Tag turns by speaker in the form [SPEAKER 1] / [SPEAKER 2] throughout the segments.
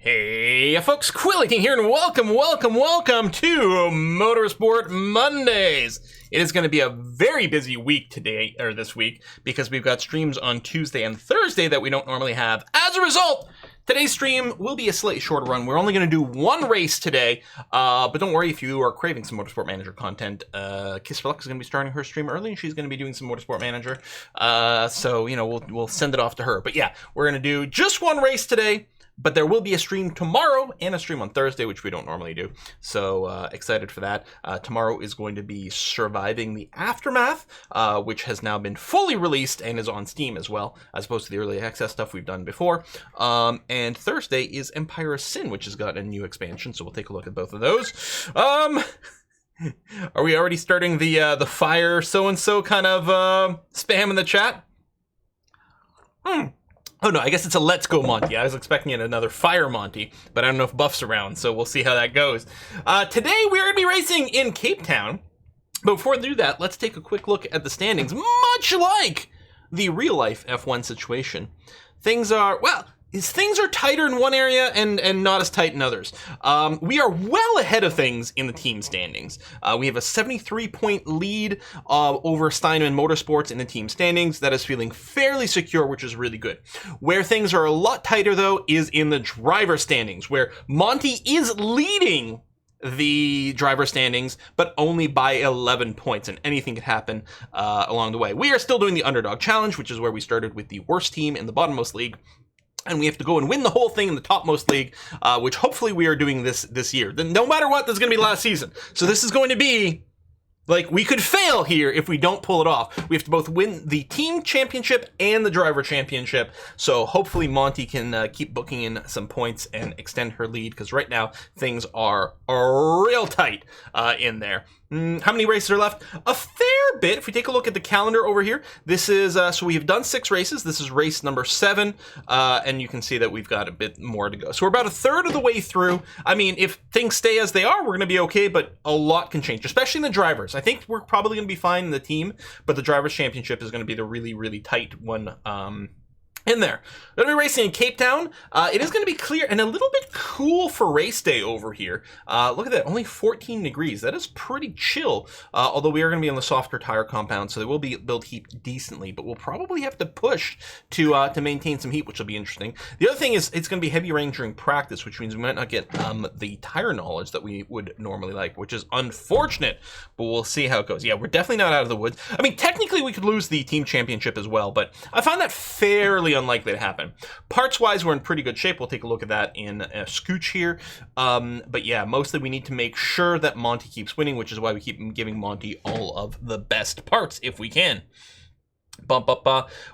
[SPEAKER 1] Hey folks, Quilly here, and welcome to Motorsport Mondays. It is going to be a very busy week today, or this week, because we've got streams on Tuesday and Thursday that we don't normally have. As a result, today's stream will be a slightly shorter run. We're only going to do one race today, but don't worry if you are craving some Motorsport Manager content. Kiss for Luck is going to be starting her stream early, and she's going to be doing some Motorsport Manager. So, you know, we'll send it off to her. But yeah, we're going to do just one race today. But there will be a stream tomorrow and a stream on Thursday, which we don't normally do. So excited for that. Tomorrow is going to be Surviving the Aftermath, which has now been fully released and is on Steam as well, as opposed to the early access stuff we've done before. And Thursday is Empire of Sin, which has got a new expansion. So we'll take a look at both of those. Are we already starting the fire so-and-so kind of spam in the chat? Oh no, I guess it's a Let's Go Monty. I was expecting another Fire Monty, but I don't know if Buff's around, so we'll see how that goes. Today we're going to be racing in Cape Town. But before we do that, let's take a quick look at the standings. Much like the real-life F1 situation, things are tighter in one area and not as tight in others. We are well ahead of things in the team standings. We have a 73-point lead over Steinman Motorsports in the team standings. That is feeling fairly secure, which is really good. Where things are a lot tighter, though, is in the driver standings, where Monty is leading the driver standings, but only by 11 points, and anything could happen along the way. We are still doing the Underdog Challenge, which is where we started with the worst team in the bottommost league. And we have to go and win the whole thing in the topmost league, which hopefully we are doing this year. Then no matter what, this is going to be last season. So this is going to be, like, we could fail here if we don't pull it off. We have to both win the team championship and the driver championship. So hopefully Monty can keep booking in some points and extend her lead, because right now things are real tight in there. How many races are left? A fair bit. If we take a look at the calendar over here, this is, so we have done 6 races. This is race number 7, and you can see that we've got a bit more to go. So we're about a third of the way through. I mean, if things stay as they are, we're going to be okay, but a lot can change, especially in the drivers. I think we're probably going to be fine in the team, but the drivers' championship is going to be the really, really tight one in there. We're going to be racing in Cape Town. It is going to be clear and a little bit cool for race day over here. Look at that, only 14 degrees. That is pretty chill, although we are going to be on the softer tire compound, so they will be built heat decently, but we'll probably have to push to maintain some heat, which will be interesting. The other thing is it's going to be heavy rain during practice, which means we might not get the tire knowledge that we would normally like, which is unfortunate, but we'll see how it goes. Yeah, we're definitely not out of the woods. I mean, technically we could lose the team championship as well, but I find that fairly unlikely to happen. Parts-wise, we're in pretty good shape. We'll take a look at that in a scooch here. But yeah, mostly we need to make sure that Monty keeps winning, which is why we keep giving Monty all of the best parts, if we can.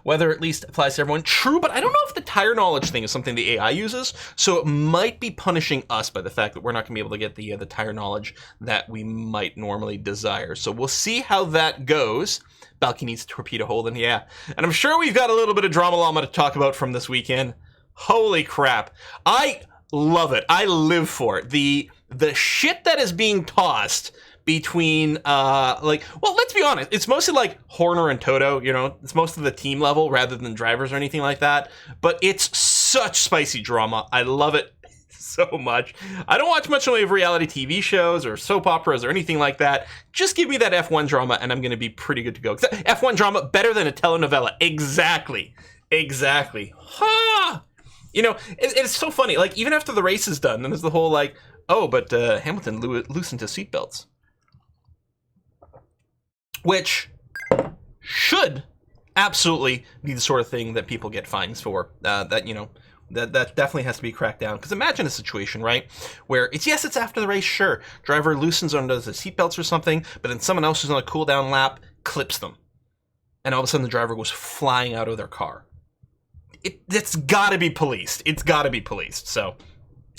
[SPEAKER 1] Weather at least applies to everyone. True, but I don't know if the tire knowledge thing is something the AI uses, so it might be punishing us by the fact that we're not going to be able to get the tire knowledge that we might normally desire. So we'll see how that goes. Balky needs a torpedo hole, and yeah. And I'm sure we've got a little bit of drama llama to talk about from this weekend. Holy crap. I love it. I live for it. The shit that is being tossed between, well, let's be honest, it's mostly like Horner and Toto, you know, it's most of the team level rather than drivers or anything like that, but it's such spicy drama. I love it so much. I don't watch much of reality TV shows or soap operas or anything like that. Just give me that F1 drama and I'm going to be pretty good to go. F1 drama, better than a telenovela. Exactly. Ha! You know, it's so funny. Like, even after the race is done, then there's the whole, like, oh, but Hamilton loosened his seatbelts. Which should absolutely be the sort of thing that people get fines for. That, you know, that definitely has to be cracked down. Because imagine a situation, right, where it's after the race, sure, driver loosens under the seatbelts or something, but then someone else who's on a cool down lap clips them. And all of a sudden the driver goes flying out of their car. It's got to be policed. It's got to be policed. So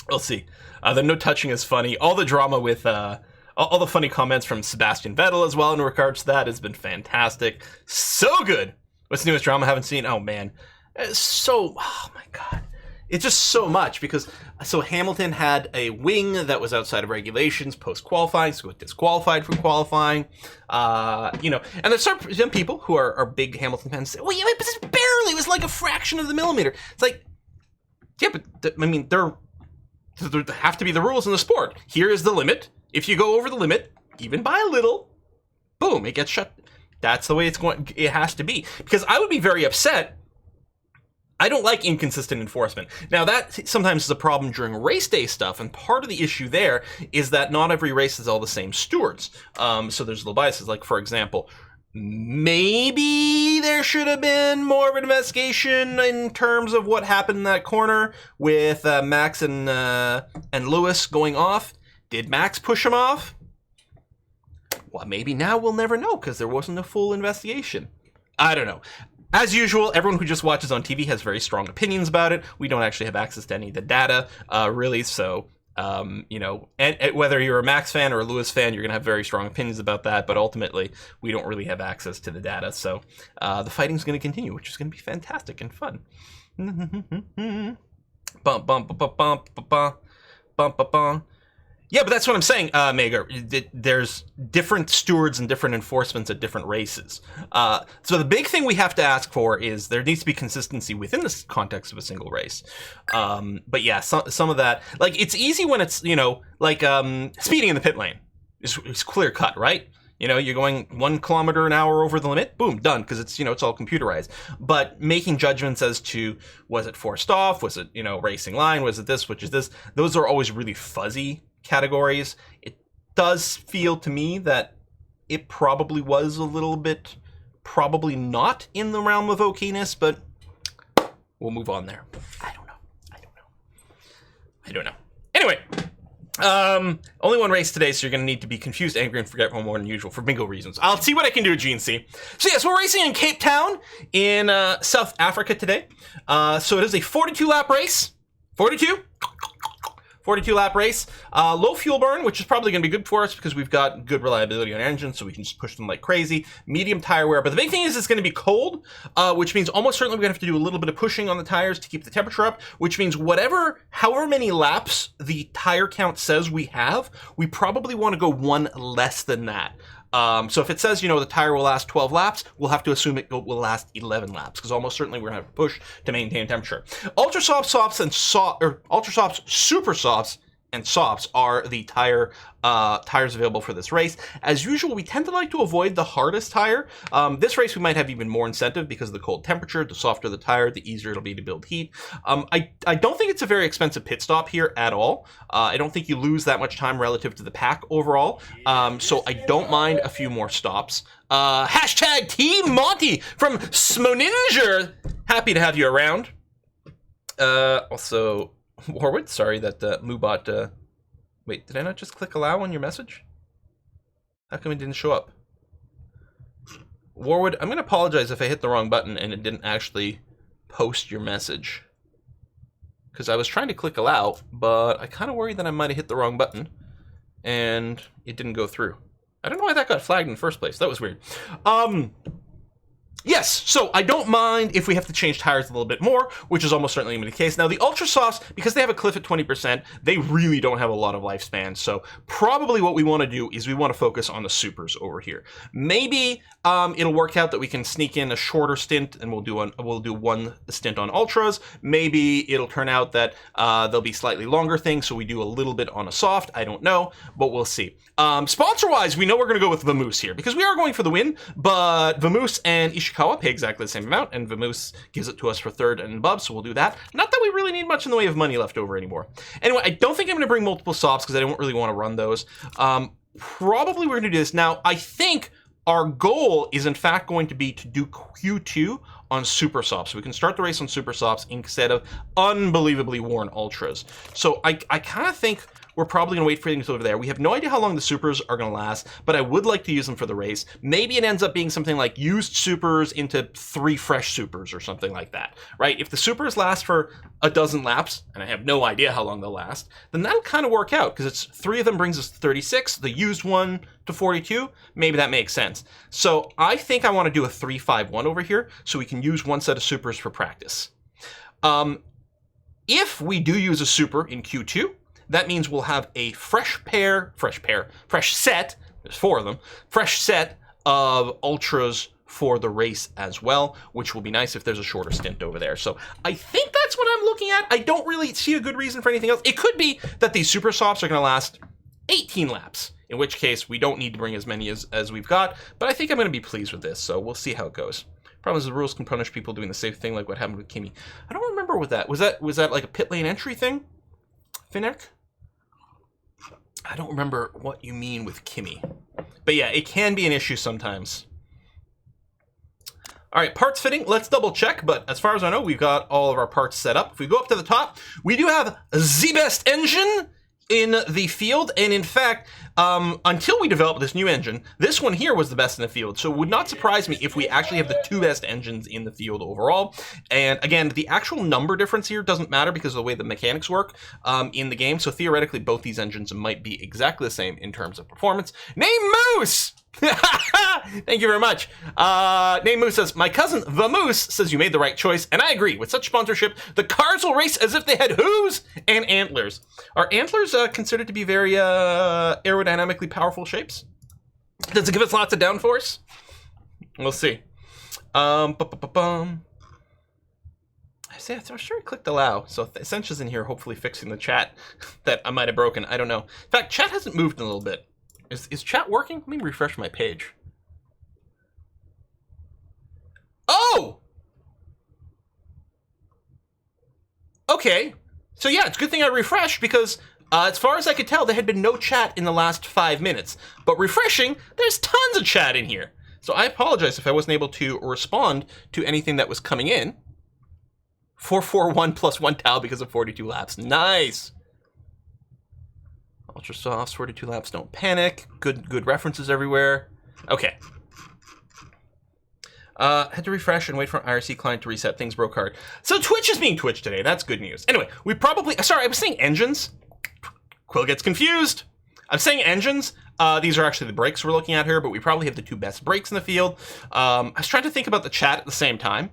[SPEAKER 1] we'll see. The no touching is funny. All the drama with... all the funny comments from Sebastian Vettel as well in regards to that has been fantastic. So good. What's the newest drama I haven't seen? Oh, man. Oh, my God. It's just so much because, so Hamilton had a wing that was outside of regulations post-qualifying, so it disqualified from qualifying. You know, and there's some people who are big Hamilton fans say, well, yeah, but it was like a fraction of the millimeter. It's like, yeah, but, I mean, they're there have to be the rules in the sport. Here is the limit. If you go over the limit, even by a little, boom, it gets shut. That's the way it's going. It has to be, because I would be very upset. I don't like inconsistent enforcement. Now, that sometimes is a problem during race day stuff, and part of the issue there is that not every race is all the same stewards. So there's little biases. Like, for example, maybe there should have been more of an investigation in terms of what happened in that corner with Max and Lewis going off. Did Max push him off? Well, maybe now we'll never know because there wasn't a full investigation. I don't know. As usual, everyone who just watches on TV has very strong opinions about it. We don't actually have access to any of the data, really. So, you know, and whether you're a Max fan or a Lewis fan, you're going to have very strong opinions about that. But ultimately, we don't really have access to the data. So the fighting's going to continue, which is going to be fantastic and fun. Bump, bump, bump, bump, bump, bump, bump, bump. Yeah, but that's what I'm saying, Mega. There's different stewards and different enforcements at different races. So the big thing we have to ask for is there needs to be consistency within the context of a single race. But yeah, some of that, like, it's easy when it's, you know, like speeding in the pit lane is clear cut, right? You know, you're going 1 kilometer an hour over the limit, boom, done, because it's, you know, it's all computerized. But making judgments as to, was it forced off? Was it, you know, racing line? Was it this? Which is this? Those are always really fuzzy categories. It does feel to me that it probably was a little bit, probably not in the realm of okayness, but we'll move on there. I don't know. Anyway, only one race today, so you're going to need to be confused, angry, and forgetful more than usual for bingo reasons. I'll see what I can do at GNC. So yes, we're racing in Cape Town in South Africa today. So it is a 42-lap race. 42-lap race. Low fuel burn, which is probably going to be good for us because we've got good reliability on our engines, so we can just push them like crazy. Medium tire wear. But the big thing is it's going to be cold, which means almost certainly we're going to have to do a little bit of pushing on the tires to keep the temperature up, which means however many laps the tire count says we have, we probably want to go one less than that. So if it says, you know, the tire will last 12 laps, we'll have to assume it will last 11 laps, because almost certainly we're going to have to push to maintain temperature. Ultra Softs, Super Softs, and Softs are the tires available for this race. As usual, we tend to like to avoid the hardest tire. This race we might have even more incentive because of the cold temperature. The softer the tire, the easier it'll be to build heat. I don't think it's a very expensive pit stop here at all. I don't think you lose that much time relative to the pack overall. So I don't mind a few more stops. Hashtag Team Monty from Smoninger. Happy to have you around. Also, Warwood, sorry that Moobot... Wait, did I not just click allow on your message? How come it didn't show up? Warwood, I'm going to apologize if I hit the wrong button and it didn't actually post your message. Because I was trying to click allow, but I kind of worried that I might have hit the wrong button and it didn't go through. I don't know why that got flagged in the first place. That was weird. Yes, so I don't mind if we have to change tires a little bit more, which is almost certainly going to be the case. Now, the Ultra Softs, because they have a cliff at 20%, they really don't have a lot of lifespan. So probably what we want to do is we want to focus on the Supers over here. Maybe it'll work out that we can sneak in a shorter stint, and we'll do one stint on Ultras. Maybe it'll turn out that there'll be slightly longer things, so we do a little bit on a soft. I don't know, but we'll see. Sponsor-wise, we know we're going to go with Vamoose here, because we are going for the win, but Vamoose and Ishikawa pay exactly the same amount, and Vamoose gives it to us for third and above, so we'll do that. Not that we really need much in the way of money left over anymore. Anyway, I don't think I'm going to bring multiple softs, because I don't really want to run those. Probably we're going to do this. Now, I think our goal is in fact going to be to do Q2 on Super Softs. So we can start the race on Super Softs instead of unbelievably worn Ultras. So I kind of think we're probably going to wait for things over there. We have no idea how long the Supers are going to last, but I would like to use them for the race. Maybe it ends up being something like used Supers into 3 fresh Supers or something like that, right? If the Supers last for a dozen laps, and I have no idea how long they'll last, then that'll kind of work out, because it's 3 of them brings us to 36, the used one to 42. Maybe that makes sense. So I think I want to do a 3-5-1 over here, so we can use one set of Supers for practice. If we do use a Super in Q2, that means we'll have a fresh set, there's 4 of them, fresh set of Ultras for the race as well, which will be nice if there's a shorter stint over there. So I think that's what I'm looking at. I don't really see a good reason for anything else. It could be that these super softs are going to last 18 laps, in which case we don't need to bring as many as we've got, but I think I'm going to be pleased with this, so we'll see how it goes. Problem is the rules can punish people doing the same thing like what happened with Kimi. I don't remember what that was. That like a pit lane entry thing? Finnick? I don't remember what you mean with Kimi. But yeah, it can be an issue sometimes. All right, parts fitting, let's double check, but as far as I know, we've got all of our parts set up. If we go up to the top, we do have the best engine in the field, and in fact, until we developed this new engine, this one here was the best in the field, so it would not surprise me if we actually have the 2 best engines in the field overall. And again, the actual number difference here doesn't matter because of the way the mechanics work in the game, so theoretically both these engines might be exactly the same in terms of performance. Name Moose! Thank you very much. Name Moose says, my cousin the Moose says you made the right choice, and I agree. With such sponsorship, the cars will race as if they had hooves and antlers. Are antlers considered to be very aerodynamically powerful shapes? Does it give us lots of downforce? We'll see. I'm sure I clicked allow, so Essentia's in here hopefully fixing the chat that I might have broken. I don't know. In fact, chat hasn't moved in a little bit. Is chat working? Let me refresh my page. Oh! Okay. So yeah, it's a good thing I refreshed because as far as I could tell, there had been no chat in the last 5 minutes. But refreshing, there's tons of chat in here. So I apologize if I wasn't able to respond to anything that was coming in. 441 plus 1 towel because of 42 laps. Nice! Ultra softs, 42 laps, don't panic. Good references everywhere. Okay. Had to refresh and wait for an IRC client to reset. Things broke hard. So Twitch is being Twitch today. That's good news. Anyway, we probably... Sorry, I was saying engines. Quill gets confused. I'm saying engines. These are actually the brakes we're looking at here, but we probably have the 2 best brakes in the field. I was trying to think about the chat at the same time.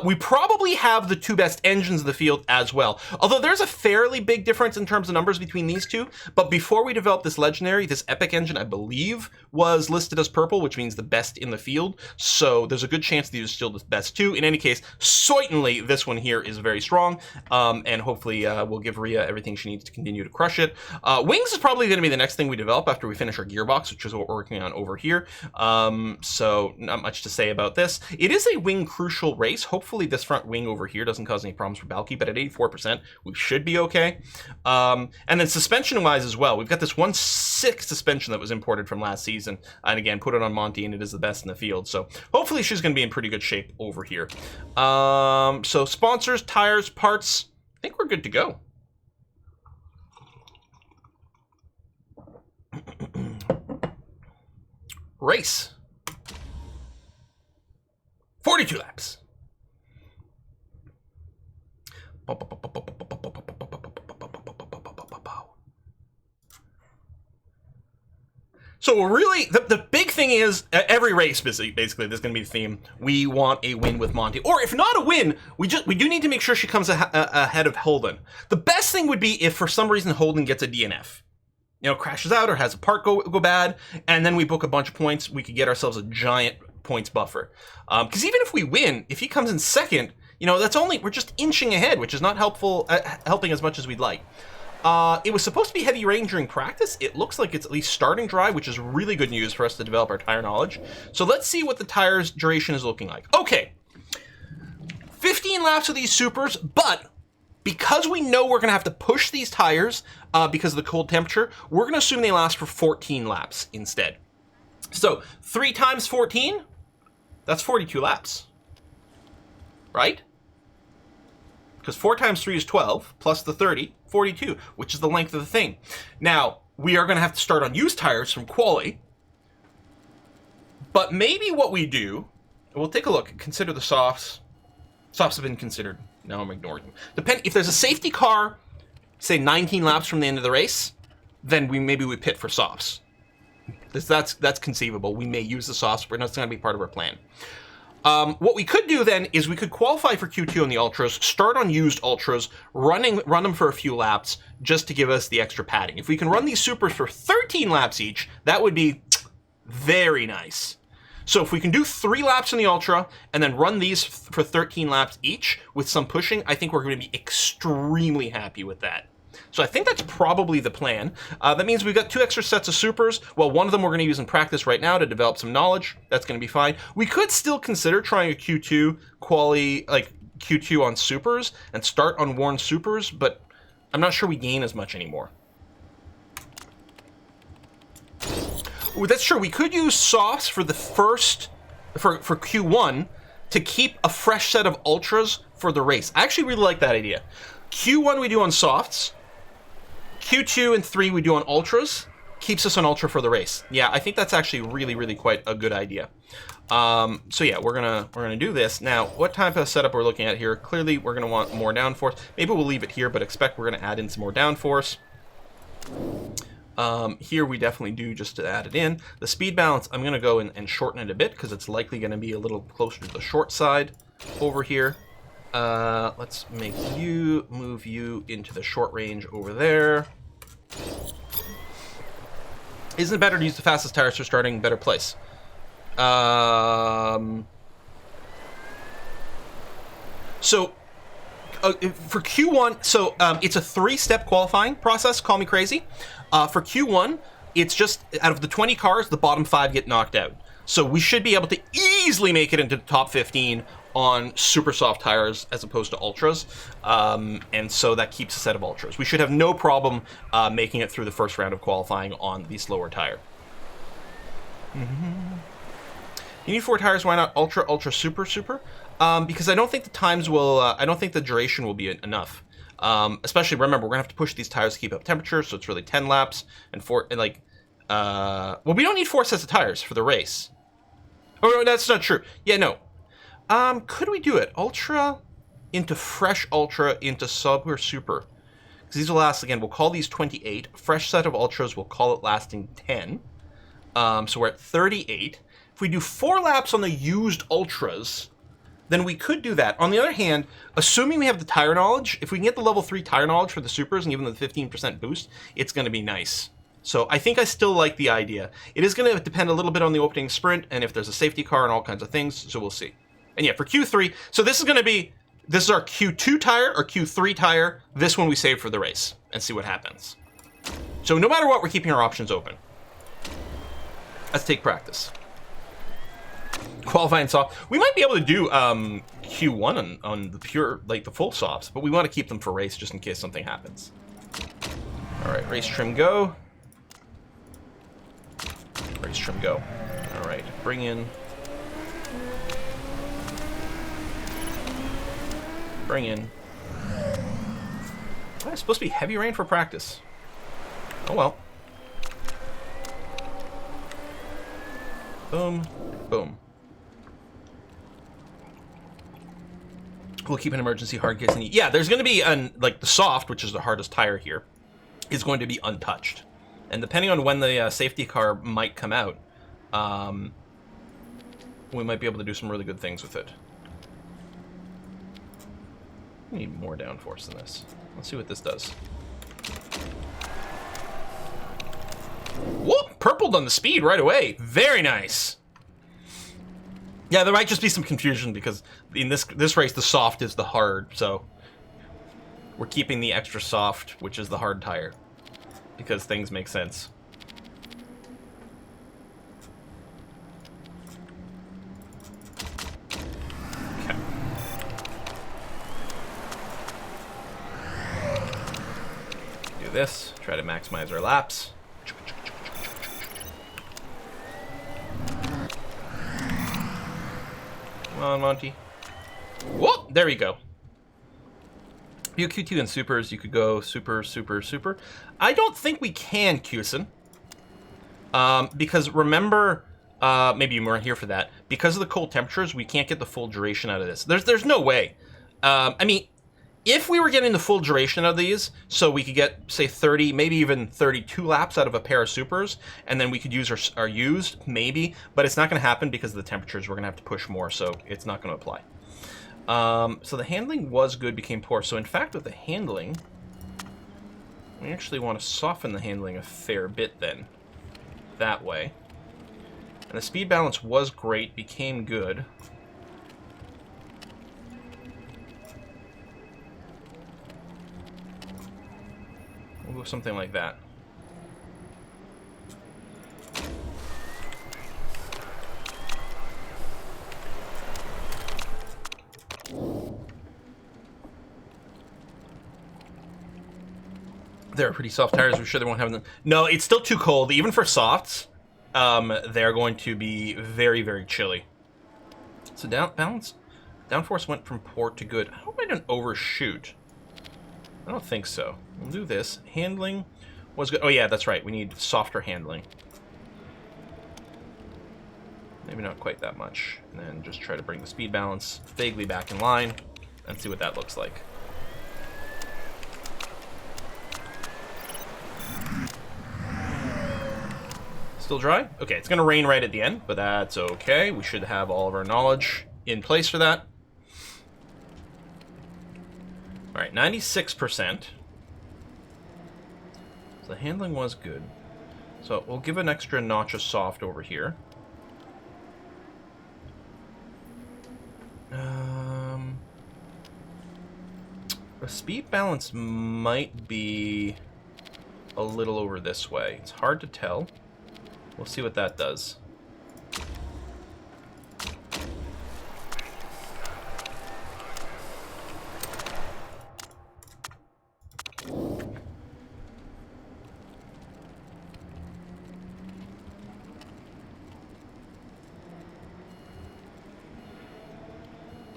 [SPEAKER 1] We probably have the 2 best engines in the field as well. Although there's a fairly big difference in terms of numbers between these 2. But before we developed this legendary, this epic engine, I believe, was listed as purple, which means the best in the field. So there's a good chance these are still the best 2. In any case, certainly this one here is very strong. And hopefully we'll give Rhea everything she needs to continue to crush it. Wings is probably going to be the next thing we develop after we finish our gearbox, which is what we're working on over here. So not much to say about this. It is a wing crucial race. Hopefully this front wing over here doesn't cause any problems for Balky, but at 84%, we should be okay. And then suspension-wise as well, we've got this 1/6 suspension that was imported from last season, and again, put it on Monty, and it is the best in the field. So hopefully she's going to be in pretty good shape over here. So sponsors, tires, parts, I think we're good to go. Race. 42 laps. So we're really, the big thing is, every race, basically, there's going to be a theme. We want a win with Monty. Or if not a win, we do need to make sure she comes ahead of Holden. The best thing would be if for some reason Holden gets a DNF. You know, crashes out or has a part go bad, and then we book a bunch of points, we could get ourselves a giant points buffer. Because even if we win, if he comes in second, you know, we're just inching ahead, which is not helping as much as we'd like. It was supposed to be heavy rain during practice. It looks like it's at least starting dry, which is really good news for us to develop our tire knowledge. So let's see what the tire's duration is looking like. Okay, 15 laps of these supers, but because we know we're going to have to push these tires because of the cold temperature, we're going to assume they last for 14 laps instead. So 3 times 14, that's 42 laps, right? Because 4 times 3 is 12, plus the 30, 42, which is the length of the thing. Now, we are going to have to start on used tires from quali, but maybe what we do, we'll take a look, consider the softs. Softs have been considered. Now I'm ignoring them. If there's a safety car, say 19 laps from the end of the race, then maybe we pit for softs. That's conceivable. We may use the softs, but it's not going to be part of our plan. What we could do then is we could qualify for Q2 on the Ultras, start on used Ultras, run them for a few laps just to give us the extra padding. If we can run these supers for 13 laps each, that would be very nice. So if we can do 3 laps in the Ultra and then run these for 13 laps each with some pushing, I think we're going to be extremely happy with that. So I think that's probably the plan. That means we've got 2 extra sets of supers. Well, one of them we're going to use in practice right now to develop some knowledge. That's going to be fine. We could still consider trying a Q2 quali, like Q2 on supers and start on worn supers, but I'm not sure we gain as much anymore. Ooh, that's true. We could use softs for the first, for Q1 to keep a fresh set of ultras for the race. I actually really like that idea. Q1 we do on softs. Q2 and 3 we do on ultras. Keeps us on ultra for the race. Yeah, I think that's actually really quite a good idea. So yeah, we're gonna do this. Now, what type of setup we're looking at here? Clearly, we're gonna want more downforce. Maybe we'll leave it here, but expect we're gonna add in some more downforce. Here we definitely do just to add it in. The speed balance, I'm gonna go and shorten it a bit because it's likely gonna be a little closer to the short side over here. Let's make you, move you into the short range over there. Isn't it better to use the fastest tires for starting better place? So for Q1, so it's a 3-step qualifying process. Call me crazy. For Q1, it's just out of the 20 cars, the bottom 5 get knocked out. So we should be able to easily make it into the top 15 on super soft tires as opposed to ultras, and so that keeps a set of ultras. We should have no problem making it through the first round of qualifying on the slower tire. You need 4 tires. Why not ultra, ultra, super, super? Because I don't think the times will. I don't think the duration will be enough. Especially, remember, we're gonna have to push these tires to keep up temperature, so it's really 10 laps and 4. And like, well, we don't need 4 sets of tires for the race. Oh no, that's not true. Yeah, no. Could we do it? Ultra into fresh ultra into sub or super? Because these will last, again, we'll call these 28. Fresh set of ultras, we'll call it lasting 10. So we're at 38. If we do 4 laps on the used ultras, then we could do that. On the other hand, assuming we have the tire knowledge, if we can get the level 3 tire knowledge for the supers and give them the 15% boost, it's going to be nice. So I think I still like the idea. It is going to depend a little bit on the opening sprint and if there's a safety car and all kinds of things, so we'll see. And yeah, for Q3, so this is going to be, this is our Q2 tire or Q3 tire. This one we save for the race and see what happens. So no matter what, we're keeping our options open. Let's take practice. Qualifying soft. We might be able to do Q1 on the pure, like the full softs, but we want to keep them for race just in case something happens. All right, race trim go. Race trim go. All right, bring in. Bring in. Oh, it's supposed to be heavy rain for practice. Oh well. Boom, boom. We'll keep an emergency hard case. Yeah, there's going to be like the soft, which is the hardest tire here, is going to be untouched. And depending on when the safety car might come out, we might be able to do some really good things with it. We need more downforce than this. Let's see what this does. Whoop! Purpled on the speed right away. Very nice. Yeah, there might just be some confusion because in this race, the soft is the hard, so we're keeping the extra soft, which is the hard tire, because things make sense. Okay. Do this, try to maximize our laps. Come on, Monty. Whoa! There we go. You Q2 and supers, you could go super, super, super. I don't think we can, Cusin. Because remember, maybe you weren't here for that. Because of the cold temperatures, we can't get the full duration out of this. There's no way. I mean, if we were getting the full duration of these, so we could get, say, 30, maybe even 32 laps out of a pair of supers, and then we could use our used, maybe, but it's not going to happen because of the temperatures. We're going to have to push more, so it's not going to apply. So the handling was good, became poor. So in fact, with the handling, we actually want to soften the handling a fair bit then. That way. And the speed balance was great, became good. We'll go something like that. They're pretty soft tires. We're sure they won't have them. No, it's still too cold. Even for softs, they're going to be very, very chilly. So downforce went from poor to good. I hope I didn't overshoot. I don't think so. We'll do this. Handling was good. Oh yeah, that's right. We need softer handling. Maybe not quite that much. And then just try to bring the speed balance vaguely back in line and see what that looks like. Still dry? Okay, it's gonna rain right at the end, but that's okay. We should have all of our knowledge in place for that. All right, 96%. So the handling was good. So we'll give an extra notch of soft over here. The speed balance might be a little over this way. It's hard to tell. We'll see what that does.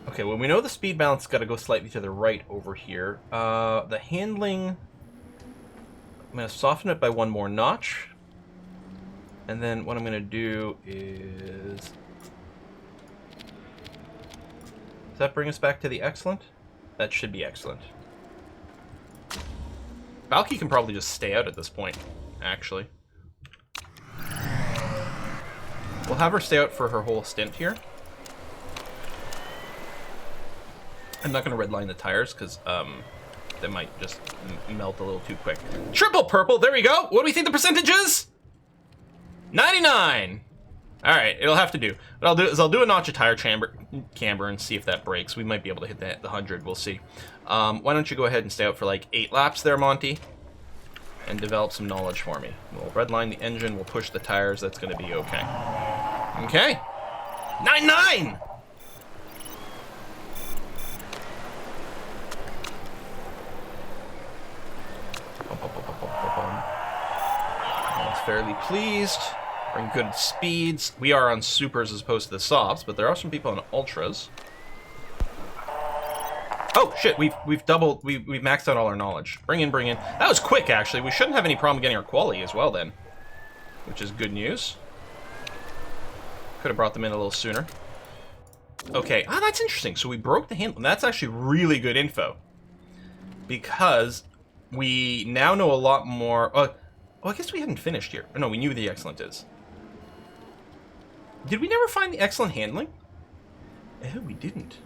[SPEAKER 1] Okay, well, we know the speed balance got to go slightly to the right over here. The handling, I'm going to soften it by one more notch. And then what I'm going to do is... Does that bring us back to the excellent? That should be excellent. Valky can probably just stay out at this point, actually. We'll have her stay out for her whole stint here. I'm not going to redline the tires because they might just melt a little too quick. Triple purple, there we go. What do we think the percentage is? 99. All right, it'll have to do. What I'll do is I'll do a notch of tire camber and see if that breaks. We might be able to hit the 100. We'll see. Why don't you go ahead and stay out for like 8 laps there, Monty, and develop some knowledge for me. We'll redline the engine. We'll push the tires. That's going to be okay. Okay. 99. Fairly pleased. We're in good speeds. We are on supers as opposed to the softs, but there are some people on ultras. Oh shit! We've maxed out all our knowledge. Bring in. That was quick, actually. We shouldn't have any problem getting our quality as well then, which is good news. Could have brought them in a little sooner. Okay. Ah, that's interesting. So we broke the handle. That's actually really good info because we now know a lot more. Oh, I guess we hadn't finished here. Oh, no, we knew the excellent is. Did we never find the excellent handling? Oh, we didn't.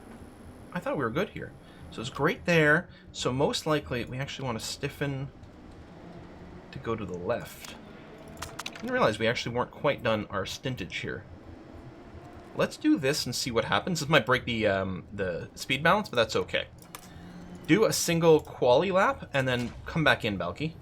[SPEAKER 1] I thought we were good here. So it's great there. So most likely, we actually want to stiffen to go to the left. I didn't realize we actually weren't quite done our stintage here. Let's do this and see what happens. This might break the speed balance, but that's okay. Do a single quali lap, and then come back in, Balky.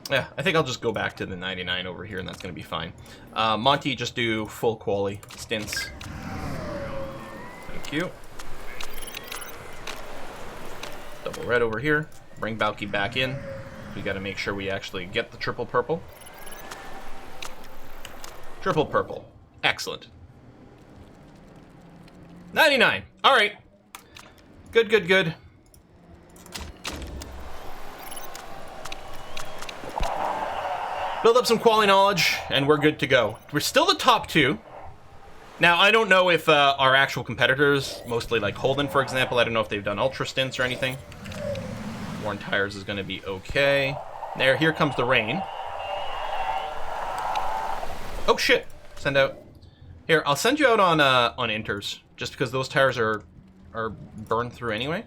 [SPEAKER 1] Yeah, I think I'll just go back to the 99 over here, and that's going to be fine. Monty, just do full quali stints. Thank you. Double red over here. Bring Balky back in. We got to make sure we actually get the triple purple. Triple purple. Excellent. 99. All right. Good, good, good. Build up some quality knowledge, and we're good to go. We're still the top 2. Now, I don't know if our actual competitors, mostly like Holden, for example, I don't know if they've done ultra stints or anything. Worn tires is going to be okay. Here comes the rain. Oh, shit. Send out. Here, I'll send you out on inters, just because those tires are burned through anyway.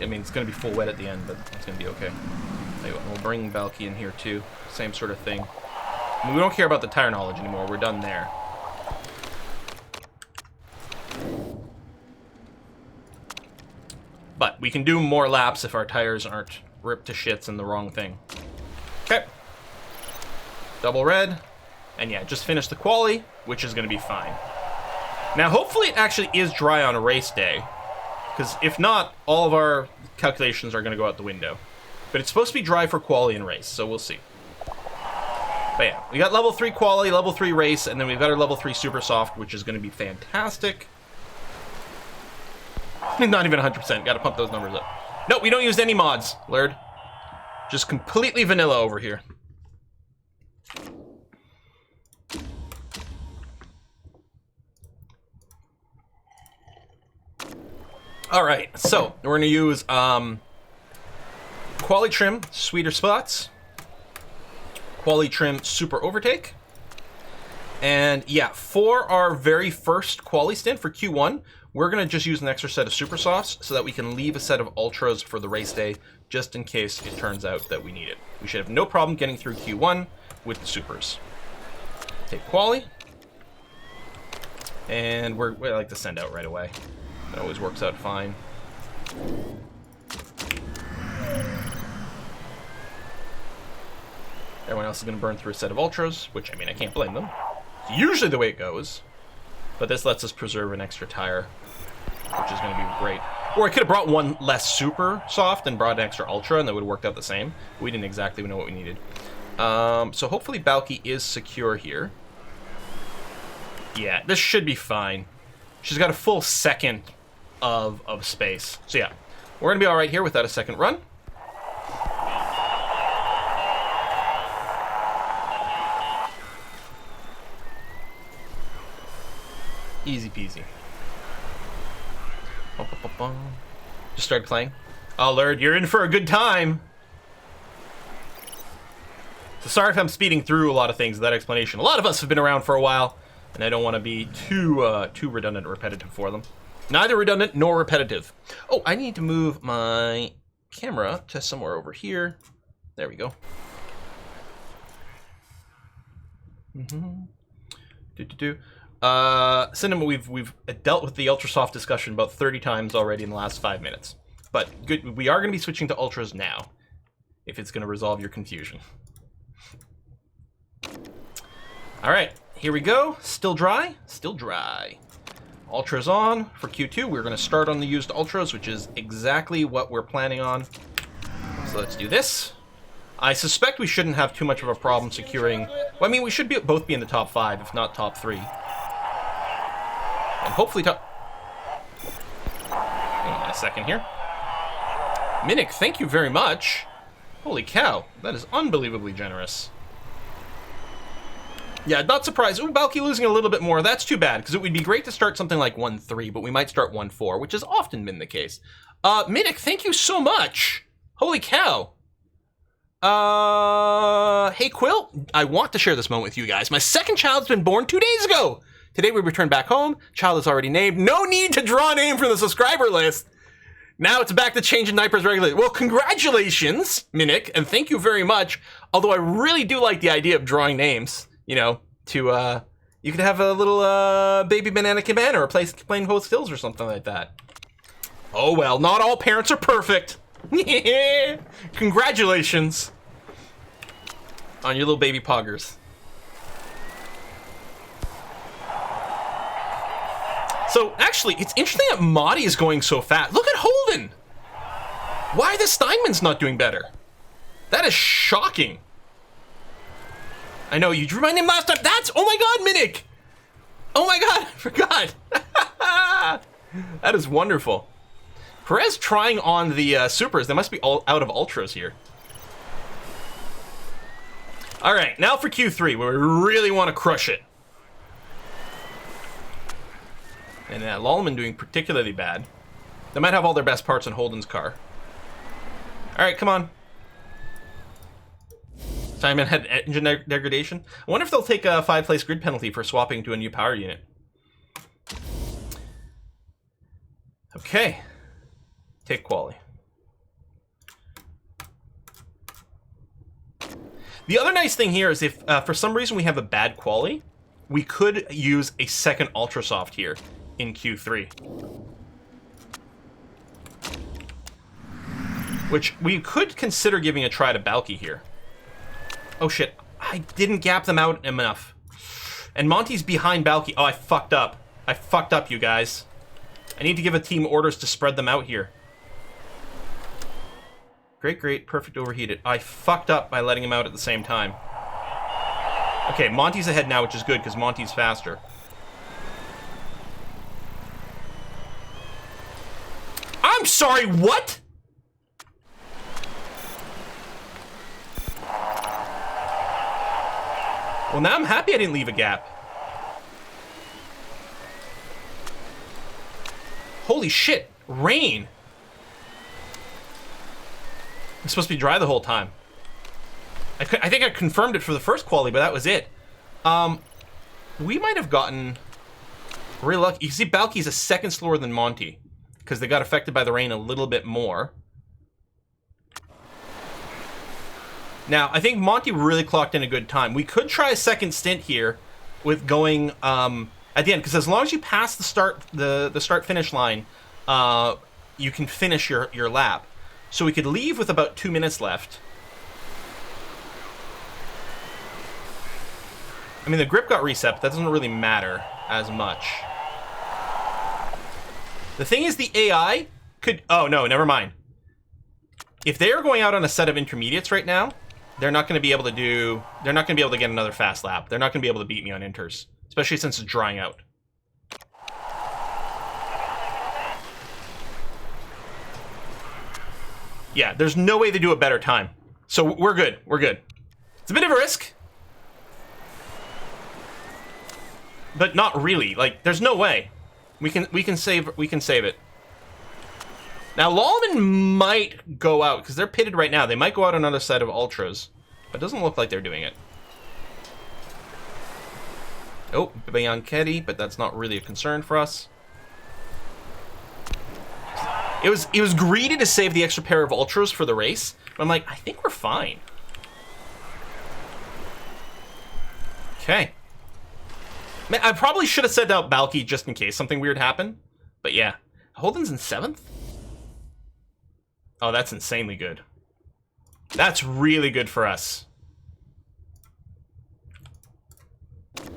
[SPEAKER 1] I mean, it's going to be full wet at the end, but it's going to be okay. We'll bring Valky in here too. Same sort of thing. I mean, we don't care about the tire knowledge anymore. We're done there. But we can do more laps if our tires aren't ripped to shits in the wrong thing. Okay. Double red. And yeah, just finish the quali, which is going to be fine. Now, hopefully it actually is dry on a race day. Because if not, all of our calculations are going to go out the window. But it's supposed to be dry for quali and race, so we'll see. But yeah, we got level 3 quali, level 3 race, and then we've got our level 3 super soft, which is going to be fantastic. Not even 100%. Got to pump those numbers up. No, we don't use any mods, Lurd. Just completely vanilla over here. All right, so we're going to use quali trim, sweeter spots, quali trim, super overtake, and yeah, for our very first quali stint for Q1, we're going to just use an extra set of super softs so that we can leave a set of ultras for the race day, just in case it turns out that we need it. We should have no problem getting through Q1 with the supers. Take quali, and we like to send out right away. That always works out fine. Everyone else is going to burn through a set of ultras, which, I mean, I can't blame them. It's usually the way it goes. But this lets us preserve an extra tire, which is going to be great. Or I could have brought one less super soft and brought an extra ultra, and that would have worked out the same. We didn't exactly know what we needed. So hopefully Balky is secure here. Yeah, this should be fine. She's got a full second of space. So yeah, we're going to be all right here without a second run. Easy peasy. Just started playing. Oh, Lord, you're in for a good time. So sorry if I'm speeding through a lot of things with that explanation. A lot of us have been around for a while, and I don't want to be too redundant or repetitive for them. Neither redundant nor repetitive. Oh, I need to move my camera to somewhere over here. There we go. Cinema, we've dealt with the ultra soft discussion about 30 times already in the last 5 minutes. But good, we are going to be switching to ultras now, if it's going to resolve your confusion. All right, here we go. Still dry, still dry. Ultras on for Q2. We're going to start on the used ultras, which is exactly what we're planning on. So let's do this. I suspect we shouldn't have too much of a problem securing... Well, I mean, we should both be in the top 5, if not top 3. And hopefully top... Hang on a second here. Minnick, thank you very much. Holy cow, that is unbelievably generous. Yeah, not surprised. Ooh, Balky losing a little bit more. That's too bad, because it would be great to start something like 1-3, but we might start 1-4, which has often been the case. Minnick, thank you so much. Holy cow. Hey, Quill, I want to share this moment with you guys. My second child's been born 2 days ago. Today we returned back home. Child is already named. No need to draw a name from the subscriber list. Now it's back to changing diapers regularly. Well, congratulations, Minnick, and thank you very much. Although I really do like the idea of drawing names. You know, you could have a little baby banana cabana or plain host hills or something like that. Oh well, not all parents are perfect. Congratulations on your little baby poggers. So actually, it's interesting that Mahdi is going so fast. Look at Holden. Why are the Steinmans not doing better? That is shocking. I know, you drew my name last time. That's, oh my God, Minnick. Oh my God, I forgot. That is wonderful. Perez trying on the supers. They must be all out of ultras here. All right, now for Q3, where we really want to crush it. And Lallman doing particularly bad. They might have all their best parts in Holden's car. All right, come on. time it had engine degradation. I wonder if they'll take a 5-place grid penalty for swapping to a new power unit. Okay. Take quali. The other nice thing here is if for some reason we have a bad quali, we could use a second Ultra Soft here in Q3. Which we could consider giving a try to Balky here. Oh shit, I didn't gap them out enough. And Monty's behind Balky. Oh, I fucked up. I fucked up, you guys. I need to give a team orders to spread them out here. Great, great, perfect overheated. I fucked up by letting him out at the same time. Okay, Monty's ahead now, which is good, because Monty's faster. I'm sorry, what? Well, now I'm happy I didn't leave a gap. Holy shit, rain. It's supposed to be dry the whole time. I think I confirmed it for the first quali, but that was it. We might have gotten real lucky. You see, Balky's a second slower than Monty because they got affected by the rain a little bit more. Now, I think Monty really clocked in a good time. We could try a second stint here with going at the end, because as long as you pass the start-finish line, you can finish your lap. So we could leave with about 2 minutes left. I mean, the grip got reset, but that doesn't really matter as much. The thing is, the AI could... Oh, no, never mind. If they are going out on a set of intermediates right now, they're not going to be able to do... They're not going to be able to get another fast lap. They're not going to be able to beat me on inters, especially since it's drying out. Yeah, there's no way to do a better time. So we're good. We're good. It's a bit of a risk. But not really. Like, there's no way. We can save it. Now, Lallman might go out, because they're pitted right now. They might go out on another set of Ultras. But it doesn't look like they're doing it. Oh, Bianchetti, but that's not really a concern for us. It was greedy to save the extra pair of Ultras for the race. But I'm like, I think we're fine. Okay. Man, I probably should have sent out Balky just in case something weird happened. But yeah. Holden's in 7th? Oh, that's insanely good. That's really good for us.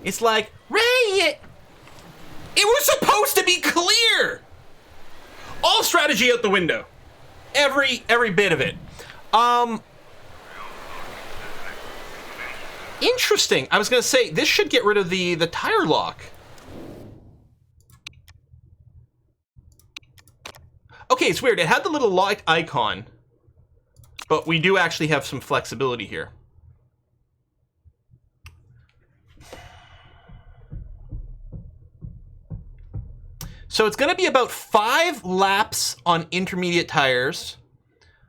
[SPEAKER 1] It's like, Ray, it was supposed to be clear! All strategy out the window. Every bit of it. Interesting. I was gonna say, this should get rid of the tire lock. Okay, it's weird. It had the little lock icon, but we do actually have some flexibility here. So it's going to be about 5 laps on intermediate tires,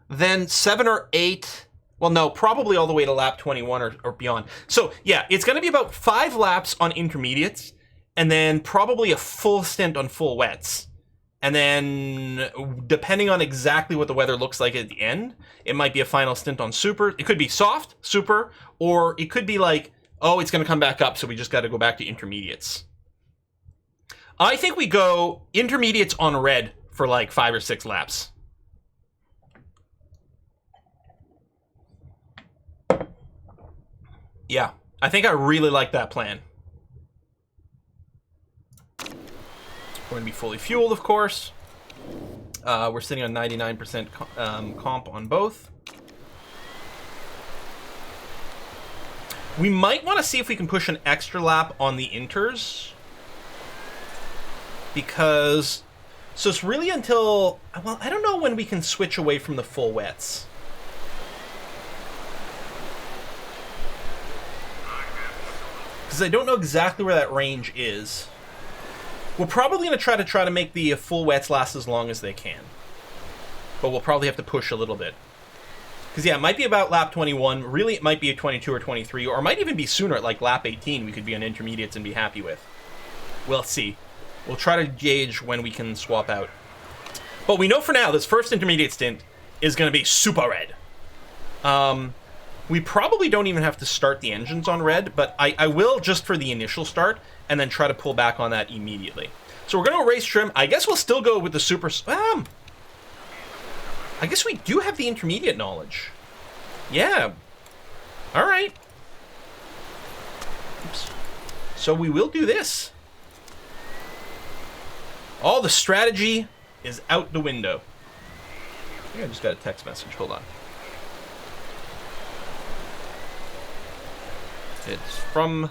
[SPEAKER 1] then 7 or 8, well, no, probably all the way to lap 21 or beyond. So yeah, it's going to be about 5 laps on intermediates, and then probably a full stint on full wets. And then, depending on exactly what the weather looks like at the end, it might be a final stint on super. It could be soft, super, or it could be like, oh, it's going to come back up, so we just got to go back to intermediates. I think we go intermediates on red for like 5 or 6 laps. Yeah, I think I really like that plan. We're going to be fully fueled, of course. We're sitting on 99% comp on both. We might want to see if we can push an extra lap on the inters. Because, so it's really until, well, I don't know when we can switch away from the full wets. Because I don't know exactly where that range is. We're probably going to try to make the full wets last as long as they can. But we'll probably have to push a little bit. Because, yeah, it might be about lap 21. Really, it might be a 22 or 23, or it might even be sooner, at like lap 18, we could be on intermediates and be happy with. We'll see. We'll try to gauge when we can swap out. But we know for now, this first intermediate stint is going to be super red. We probably don't even have to start the engines on red, but I will just for the initial start, and then try to pull back on that immediately. So we're going to race trim. I guess we'll still go with the super... I guess we do have the intermediate knowledge. Yeah. All right. Oops. So we will do this. All the strategy is out the window. I think I just got a text message. Hold on. It's from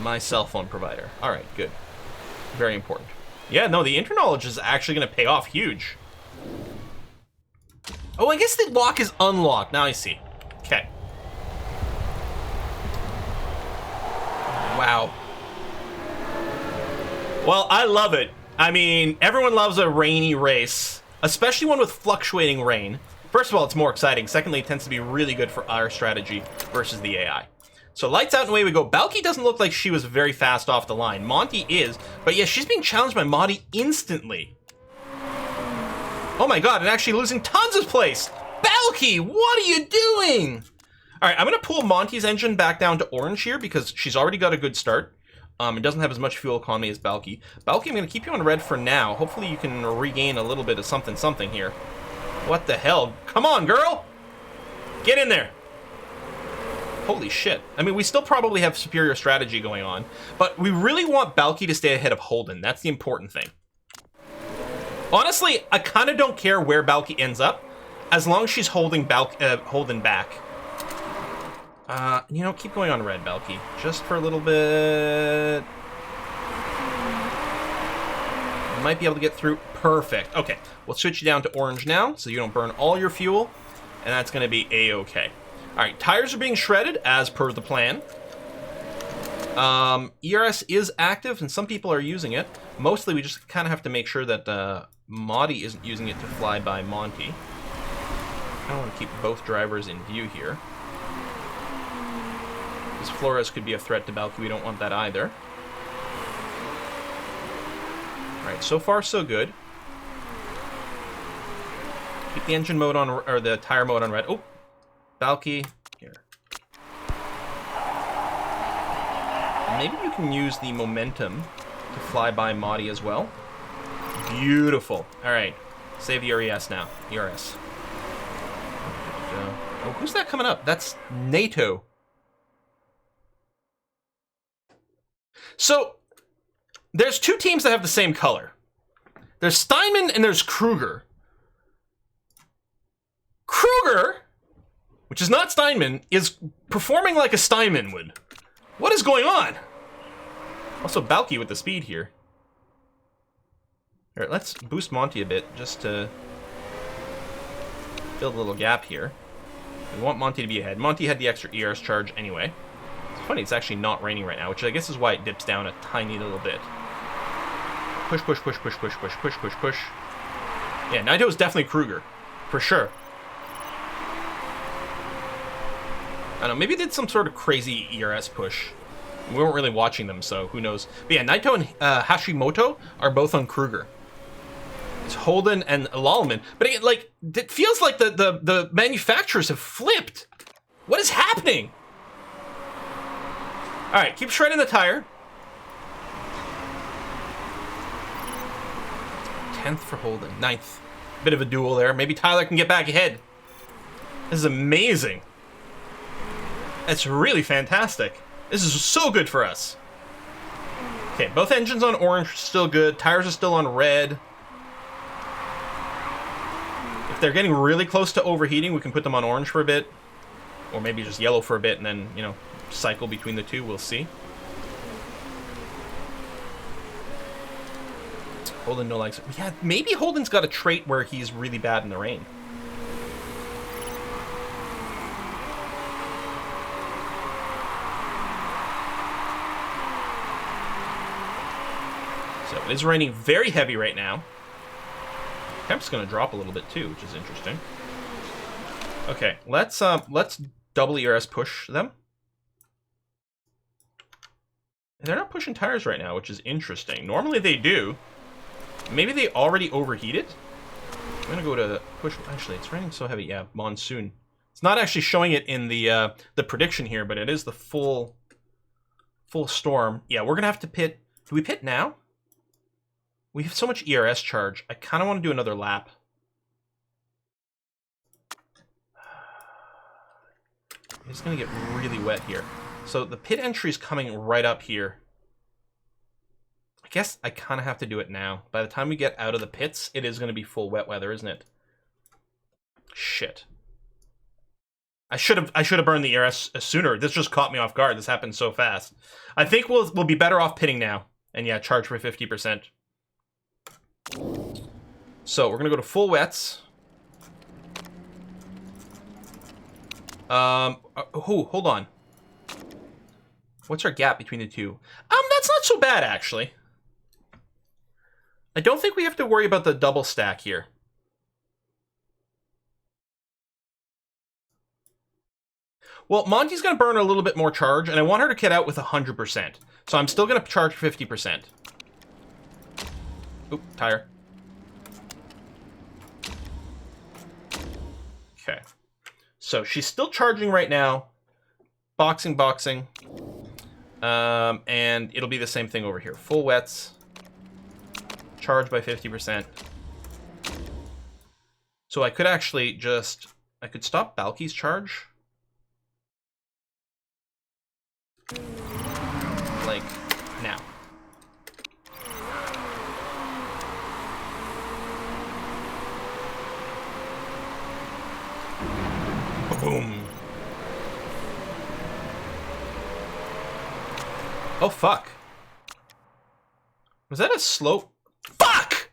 [SPEAKER 1] my cell phone provider. All right, good. Very important. Yeah, no, the interknowledge is actually going to pay off huge. Oh, I guess the lock is unlocked. Now I see. Okay. Wow. Well, I love it. I mean, everyone loves a rainy race, especially one with fluctuating rain. First of all, it's more exciting. Secondly, it tends to be really good for our strategy versus the AI. So lights out and away we go. Balky doesn't look like she was very fast off the line. Monty is, but yeah, she's being challenged by Monty instantly. Oh my god, and actually losing tons of place. Balky, what are you doing? All right, I'm gonna pull Monty's engine back down to orange here because she's already got a good start. It doesn't have as much fuel economy as Balky. Balky, I'm gonna keep you on red for now. Hopefully you can regain a little bit of something here. What the hell? Come on, girl! Get in there! Holy shit. I mean, we still probably have superior strategy going on, but we really want Balky to stay ahead of Holden. That's the important thing. Honestly, I kind of don't care where Balky ends up, as long as she's holding Holden back. You know, keep going on red, Balky. Just for a little bit. You might be able to get through. Perfect. Okay, we'll switch you down to orange now, so you don't burn all your fuel, and that's going to be A-okay. All right, tires are being shredded, as per the plan. ERS is active, and some people are using it. Mostly, we just kind of have to make sure that Monty isn't using it to fly by Monty. I want to keep both drivers in view here. Because Flores could be a threat to Balky. We don't want that either. Alright, so far so good. Keep the engine mode on, or the tire mode on red. Oh, Balky. Here. And maybe you can use the momentum to fly by Monty as well. Beautiful. Alright, save the ERS now. ERS. Oh, who's that coming up? That's NATO. So, there's two teams that have the same color. There's Steinman and there's Kruger. Kruger, which is not Steinman, is performing like a Steinman would. What is going on? Also, Balky with the speed here. Alright, let's boost Monty a bit, just to fill a little gap here. We want Monty to be ahead. Monty had the extra ERS charge anyway. It's funny, it's actually not raining right now, which I guess is why it dips down a tiny little bit. Push, push, push, push, push, push, push, push, push. Yeah, Naito is definitely Kruger, for sure. I don't know, maybe they did some sort of crazy ERS push. We weren't really watching them, so who knows. But yeah, Naito and Hashimoto are both on Kruger. It's Holden and Lalman. But it, like, it feels like the manufacturers have flipped. What is happening? All right, keep shredding the tire. 10th for Holden, 9th. Bit of a duel there. Maybe Tyler can get back ahead. This is amazing. It's really fantastic. This is so good for us. Okay, both engines on orange are still good. Tires are still on red. If they're getting really close to overheating, we can put them on orange for a bit. Or maybe just yellow for a bit and then, you know, cycle between the two. We'll see. Holden no likes it. Yeah, maybe Holden's got a trait where he's really bad in the rain. So it is raining very heavy right now. Temp's going to drop a little bit too, which is interesting. Okay, let's double ERS push them. They're not pushing tires right now, which is interesting. Normally they do. Maybe they already overheated? I'm gonna go to push. Actually, it's raining so heavy. Yeah, monsoon. It's not actually showing it in the prediction here, but it is the full storm. Yeah, we're gonna have to pit. Do we pit now? We have so much ERS charge. I kind of want to do another lap. It's gonna get really wet here. So the pit entry is coming right up here. I guess I kind of have to do it now. By the time we get out of the pits, it is going to be full wet weather, isn't it? Shit. I should have burned the ERS sooner. This just caught me off guard. This happened so fast. I think we'll be better off pitting now. And yeah, charge for 50%. So we're going to go to full wets. Hold on. What's our gap between the two? That's not so bad, actually. I don't think we have to worry about the double stack here. Well, Monty's going to burn a little bit more charge, and I want her to get out with 100%. So I'm still going to charge 50%. Oop, tire. Okay. So she's still charging right now. Boxing. And it'll be the same thing over here. Full wets. Charge by 50%. So I could actually just... I could stop Balky's charge. Like, now. Boom. Oh, fuck. Was that a slow... Fuck!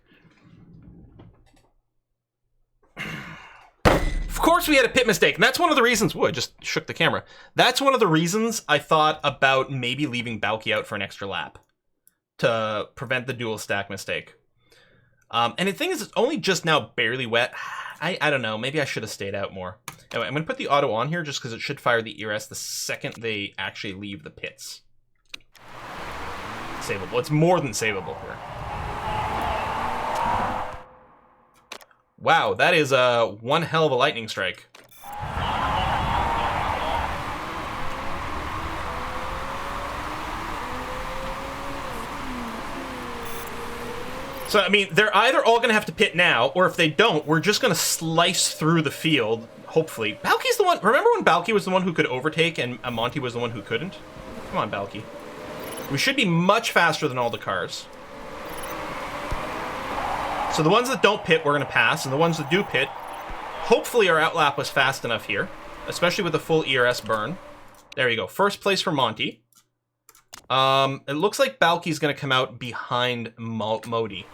[SPEAKER 1] Of course we had a pit mistake, and that's one of the reasons... Whoa, I just shook the camera. That's one of the reasons I thought about maybe leaving Balky out for an extra lap. To prevent the dual stack mistake. And the thing is, it's only just now barely wet. I don't know, maybe I should have stayed out more. Anyway, I'm going to put the auto on here just because it should fire the ERS the second they actually leave the pits. Savable. It's more than savable here. Wow, that is one hell of a lightning strike. So, I mean, they're either all going to have to pit now, or if they don't, we're just going to slice through the field, hopefully. Balky's the one... Remember when Balky was the one who could overtake and Monty was the one who couldn't? Come on, Balky. We should be much faster than all the cars. So the ones that don't pit, we're going to pass. And the ones that do pit, hopefully our outlap was fast enough here. Especially with the full ERS burn. There you go. First place for Monty. It looks like Balky's going to come out behind Modi.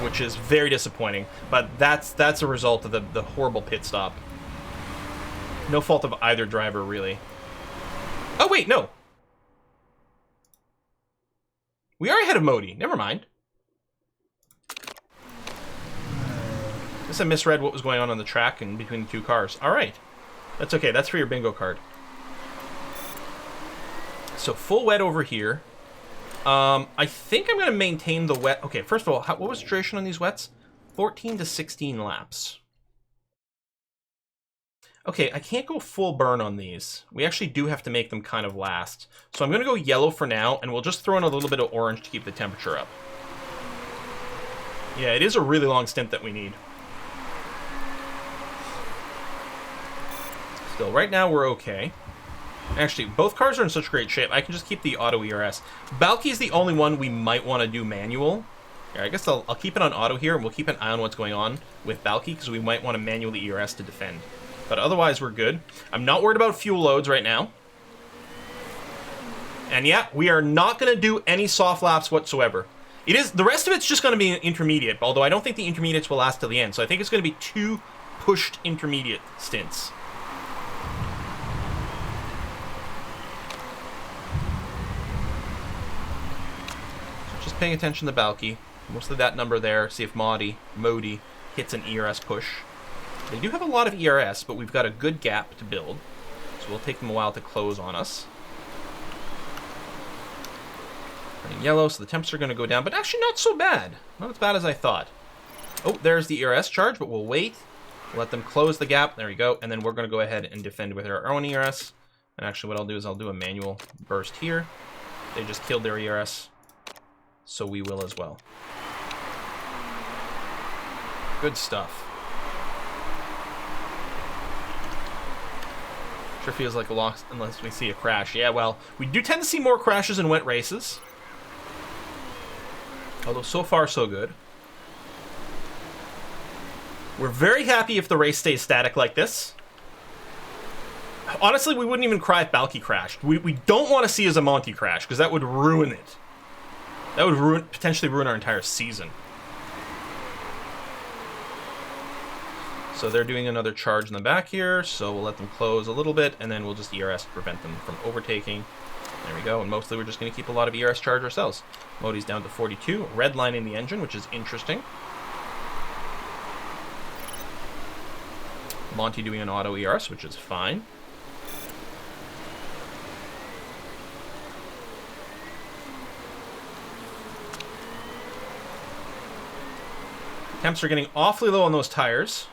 [SPEAKER 1] Which is very disappointing. But that's a result of the horrible pit stop. No fault of either driver, really. Oh, wait, no. We are ahead of Modi. Never mind. Guess I misread what was going on the track and between the two cars. All right. That's okay. That's for your bingo card. So full wet over here. I think I'm going to maintain the wet. Okay, first of all, what was the duration on these wets? 14 to 16 laps. Okay, I can't go full burn on these. We actually do have to make them kind of last. So I'm going to go yellow for now, and we'll just throw in a little bit of orange to keep the temperature up. Yeah, it is a really long stint that we need. Still, right now we're okay. Actually, both cars are in such great shape, I can just keep the auto ERS. Balky's the only one we might want to do manual. Here, I guess I'll keep it on auto here, and we'll keep an eye on what's going on with Balky, because we might want to manually ERS to defend. But otherwise, we're good. I'm not worried about fuel loads right now. And yeah, we are not going to do any soft laps whatsoever. The rest of it's just going to be an intermediate, although I don't think the intermediates will last till the end. So I think it's going to be 2 pushed intermediate stints. So just paying attention to Balky. Most of that number there. See if Modi hits an ERS push. They do have a lot of ERS, but we've got a good gap to build. So we'll take them a while to close on us. Turning yellow, so the temps are going to go down, but actually not so bad. Not as bad as I thought. Oh, there's the ERS charge, but we'll wait. We'll let them close the gap. There we go. And then we're going to go ahead and defend with our own ERS. And actually what I'll do is I'll do a manual burst here. They just killed their ERS, so we will as well. Good stuff. Sure feels like a loss unless we see a crash. Yeah, well, we do tend to see more crashes in wet races. Although so far so good. We're very happy if the race stays static like this. Honestly, we wouldn't even cry if Balky crashed. We don't want to see a Zamonti crash, because that would ruin it. That would potentially ruin our entire season. So they're doing another charge in the back here, so we'll let them close a little bit, and then we'll just ERS to prevent them from overtaking. There we go, and mostly we're just going to keep a lot of ERS charge ourselves. Modi's down to 42, redlining the engine, which is interesting. Monty doing an auto ERS, which is fine. Temps are getting awfully low on those tires.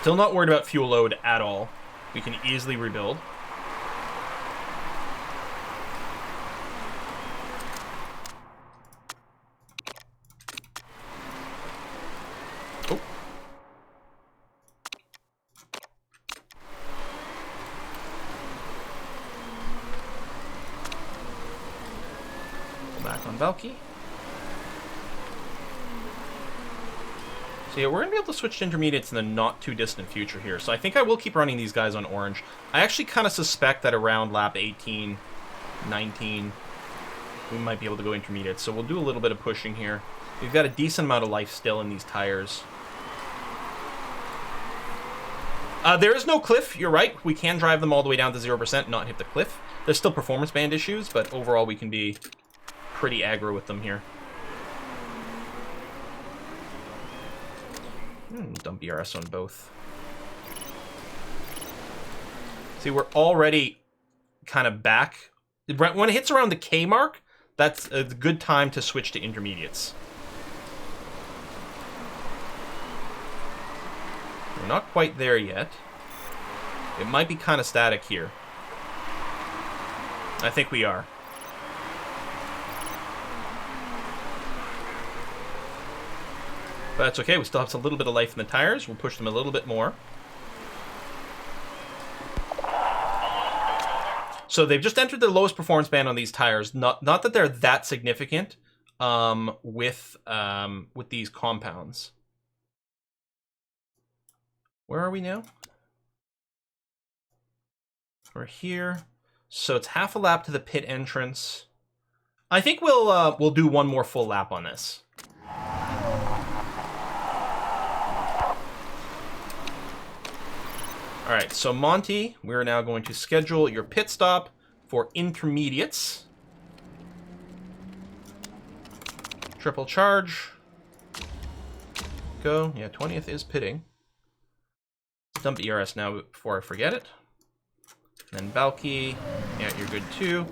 [SPEAKER 1] Still not worried about fuel load at all. We can easily rebuild. Oh. Back on Valky. So yeah, we're going to be able to switch to intermediates in the not too distant future here. So I think I will keep running these guys on orange. I actually kind of suspect that around lap 18, 19, we might be able to go intermediates. So we'll do a little bit of pushing here. We've got a decent amount of life still in these tires. There is no cliff, you're right. We can drive them all the way down to 0%, not hit the cliff. There's still performance band issues, but overall we can be pretty aggro with them here. Dump ERS on both. See, we're already kind of back. When it hits around the K mark, that's a good time to switch to intermediates. We're not quite there yet. It might be kind of static here. I think we are. But that's okay, we still have a little bit of life in the tires. We'll push them a little bit more. So they've just entered the lowest performance band on these tires. Not that they're that significant with these compounds. Where are we now? We're here. So it's half a lap to the pit entrance. I think we'll do one more full lap on this. All right, so Monty, we're now going to schedule your pit stop for intermediates. Triple charge. Go. Yeah, 20th is pitting. Dump ERS now before I forget it. And then Balky. Yeah, you're good too.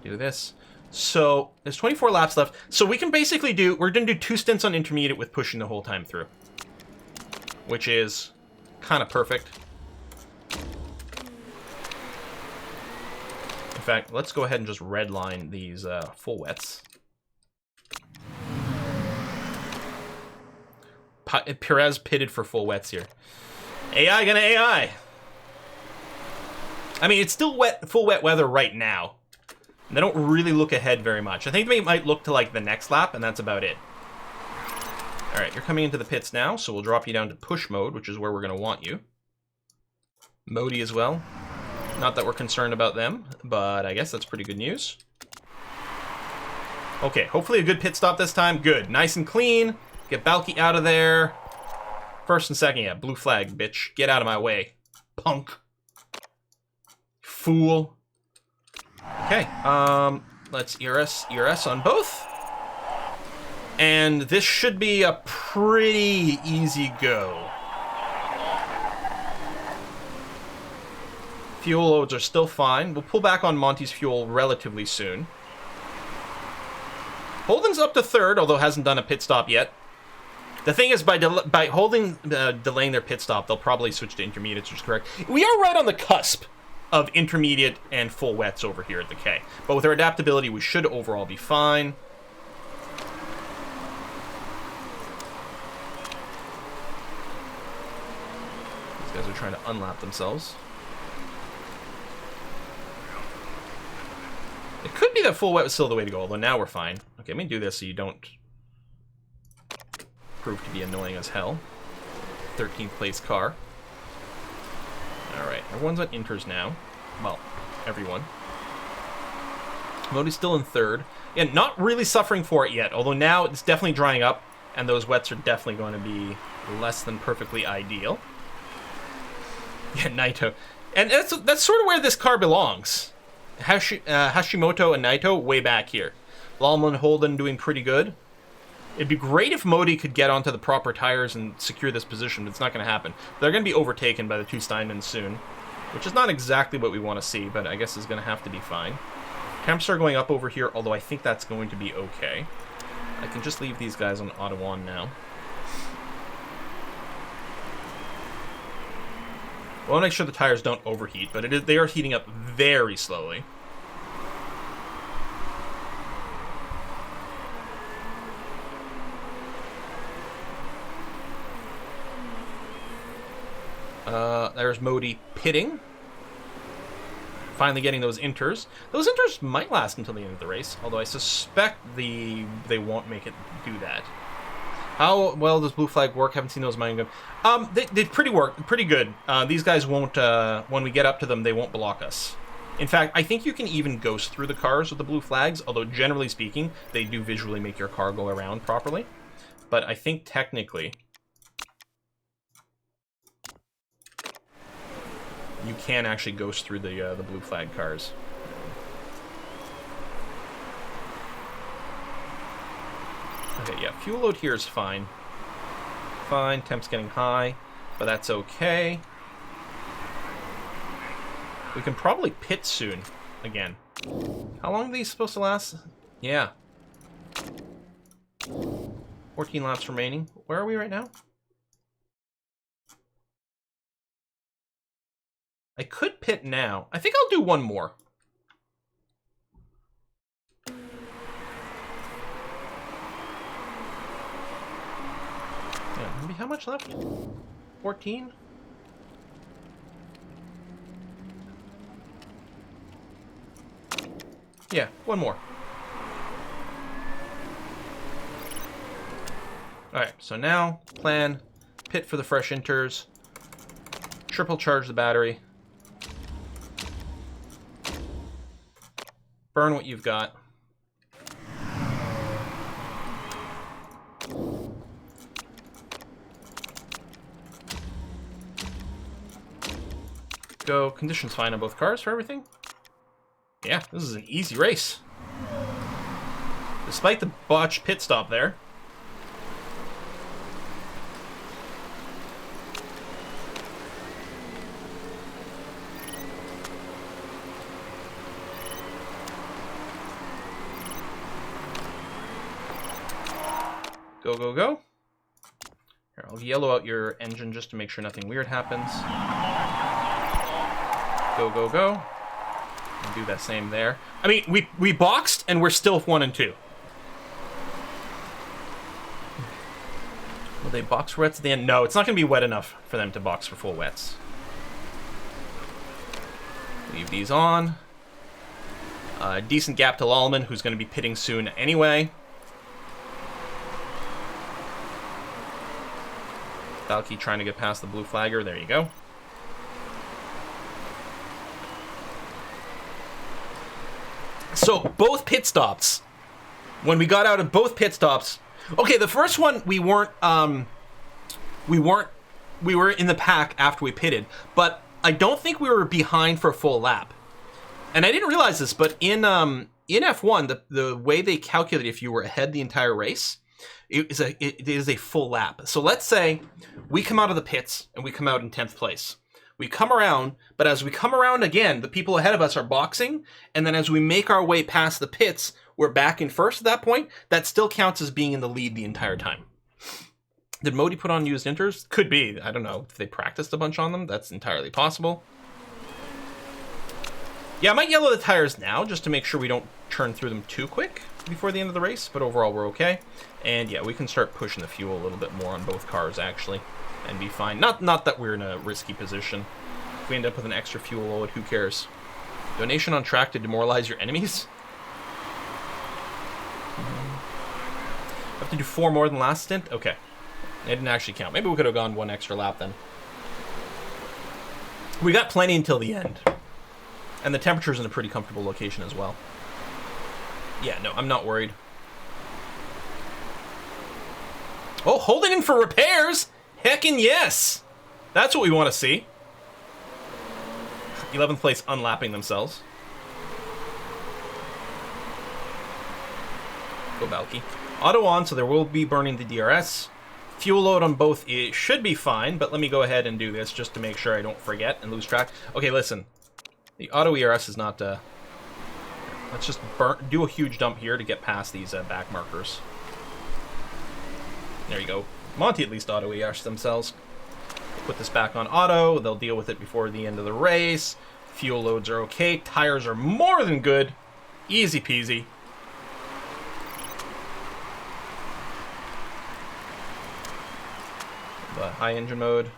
[SPEAKER 1] Do this. So there's 24 laps left. So we can basically we're going to do 2 stints on intermediate with pushing the whole time through. Which is kind of perfect. In fact, let's go ahead and just redline these full wets. Perez pitted for full wets here. AI gonna AI. I mean, it's still full wet weather right now. They don't really look ahead very much. I think they might look to like the next lap, and that's about it. All right, you're coming into the pits now, so we'll drop you down to push mode, which is where we're going to want you. Modi as well. Not that we're concerned about them, but I guess that's pretty good news. Okay, hopefully a good pit stop this time. Good, nice and clean. Get Balky out of there. First and second, yeah, blue flag, bitch. Get out of my way, punk. Fool. Okay, let's ERS on both. And this should be a pretty easy go. Fuel loads are still fine. We'll pull back on Monty's fuel relatively soon. Holden's up to third, although hasn't done a pit stop yet. The thing is, by delaying their pit stop, they'll probably switch to intermediates, which is correct. We are right on the cusp of intermediate and full wets over here at the K. But with our adaptability, we should overall be fine. These guys are trying to unlap themselves. It could be that full wet was still the way to go, although now we're fine. Okay, let me do this so you don't prove to be annoying as hell. 13th place car. Alright, everyone's on inters now. Well, everyone. Modi's still in third. And not really suffering for it yet, although now it's definitely drying up, and those wets are definitely going to be less than perfectly ideal. Yeah, Naito. And that's sort of where this car belongs. Hashimoto and Naito way back here. Lallman and Holden doing pretty good. It'd be great if Modi could get onto the proper tires and secure this position, but it's not going to happen. They're going to be overtaken by the two Steinmans soon, which is not exactly what we want to see, but I guess is going to have to be fine. Temps are going up over here, although I think that's going to be okay. I can just leave these guys on auto on now. I want to make sure the tires don't overheat, but they are heating up very slowly. There's Modi pitting. Finally getting those inters. Those inters might last until the end of the race, although I suspect they won't make it do that. How well does blue flag work? Haven't seen those mine go. They pretty good. These guys won't, when we get up to them, they won't block us. In fact, I think you can even ghost through the cars with the blue flags, although generally speaking, they do visually make your car go around properly. But I think technically you can actually ghost through the blue flag cars. Okay, yeah, fuel load here is fine. Fine, temp's getting high, but that's okay. We can probably pit soon, again. How long are these supposed to last? Yeah. 14 laps remaining. Where are we right now? I could pit now. I think I'll do one more. Yeah, maybe how much left? 14? Yeah, one more. Alright, so now, plan, pit for the fresh inters, triple charge the battery, burn what you've got. Go. Conditions fine on both cars for everything. Yeah, this is an easy race. Despite the botched pit stop there. Go, go, go. Here, I'll yellow out your engine just to make sure nothing weird happens. Go, go, go. And do that same there. I mean, we boxed and we're still 1 and 2. Will they box for wets at the end? No, it's not going to be wet enough for them to box for full wets. Leave these on. Decent gap to Lallman, who's going to be pitting soon anyway. Valky trying to get past the blue flagger. There you go. So both pit stops, when we got out of both pit stops, okay, the first one we were in the pack after we pitted, but I don't think we were behind for a full lap. And I didn't realize this, but in F1, the way they calculate if you were ahead the entire race it is a full lap. So let's say we come out of the pits and we come out in 10th place. We come around, but as we come around again, the people ahead of us are boxing, and then as we make our way past the pits, we're back in first at that point. That still counts as being in the lead the entire time. Did Modi put on used inters? Could be. I don't know. If they practiced a bunch on them, that's entirely possible. Yeah, I might yellow the tires now just to make sure we don't churn through them too quick before the end of the race, but overall we're okay. And yeah, we can start pushing the fuel a little bit more on both cars actually and be fine. Not that we're in a risky position. If we end up with an extra fuel load, who cares? Donation on track to demoralize your enemies? Have to do 4 more than last stint? Okay. It didn't actually count. Maybe we could have gone 1 extra lap then. We got plenty until the end. And the temperature's in a pretty comfortable location as well. Yeah, no, I'm not worried. Oh, holding in for repairs? Heckin' yes! That's what we want to see. 11th place unlapping themselves. Go Balky. Auto on, so there will be burning the DRS. Fuel load on both, it should be fine, but let me go ahead and do this just to make sure I don't forget and lose track. Okay, listen. The auto ERS is not... let's just do a huge dump here to get past these back markers. There you go. Monty at least auto ERS themselves. Put this back on auto. They'll deal with it before the end of the race. Fuel loads are okay. Tires are more than good. Easy peasy. The high engine mode.